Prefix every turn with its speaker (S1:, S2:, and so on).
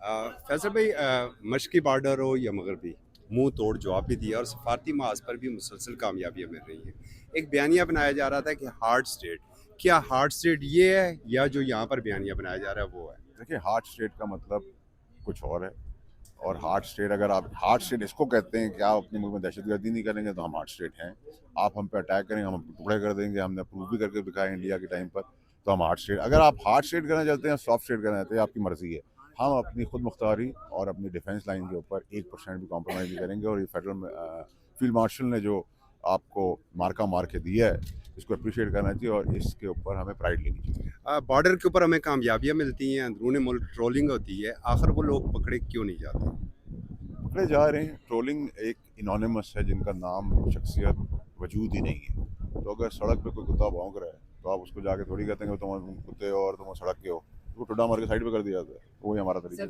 S1: फैसल भाई, मशकी बॉर्डर हो या मगरबी, मुंह तोड़ जवाब भी दिया और सफारती महाज पर भी मुसलसल कामयाबियां मिल रही हैं। एक बयानिया बनाया जा रहा था कि हार्ड स्टेट, क्या हार्ड स्टेट ये है या जो यहाँ पर बयानिया बनाया जा रहा है वो है?
S2: देखिए, हार्ड स्टेट का मतलब कुछ और है। और हार्ड स्टेट, अगर आप हार्ड स्टेट इसको कहते हैं कि आप अपने मुल्क में दहशतगर्दी नहीं करेंगे तो हम हार्ड स्टेट हैं। आप हम पे अटैक करेंगे, हम आपको टुकड़े कर देंगे, हमने प्रूव भी करके दिखाया इंडिया के टाइम पर, तो हम हार्ड स्टेट। अगर आप हार्ड स्टेट करना चाहते हैं, सॉफ्ट स्टेट करना चाहते हैं, आपकी मर्जी है। हम अपनी खुद मुख्तारी और अपनी डिफेंस लाइन के ऊपर 1% भी कॉम्प्रोमाइज़ नहीं करेंगे। और ये फेडरल फील्ड मार्शल ने जो आपको मार्का मार के दिया है, इसको अप्रिशिएट करना चाहिए और इसके ऊपर हमें प्राइड लेनी चाहिए।
S1: बॉर्डर के ऊपर हमें कामयाबियां मिलती हैं, अंदरूनी मुल्क ट्रोलिंग होती है, आखिर वो लोग पकड़े क्यों नहीं जाते?
S2: पकड़े जा रहे हैं। ट्रोलिंग एक इनोनिमस है जिनका नाम, शख्सियत वजूद ही नहीं है। तो अगर सड़क पे कोई कुत्ता भौंक रहा है तो आप उसको जाके थोड़ी कहते हैं कि तुम कुत्ते हो और तुम सड़क के हो। उसको टुड्डा मार के साइड पे कर दिया जाता है। वही हमारा तरीका है।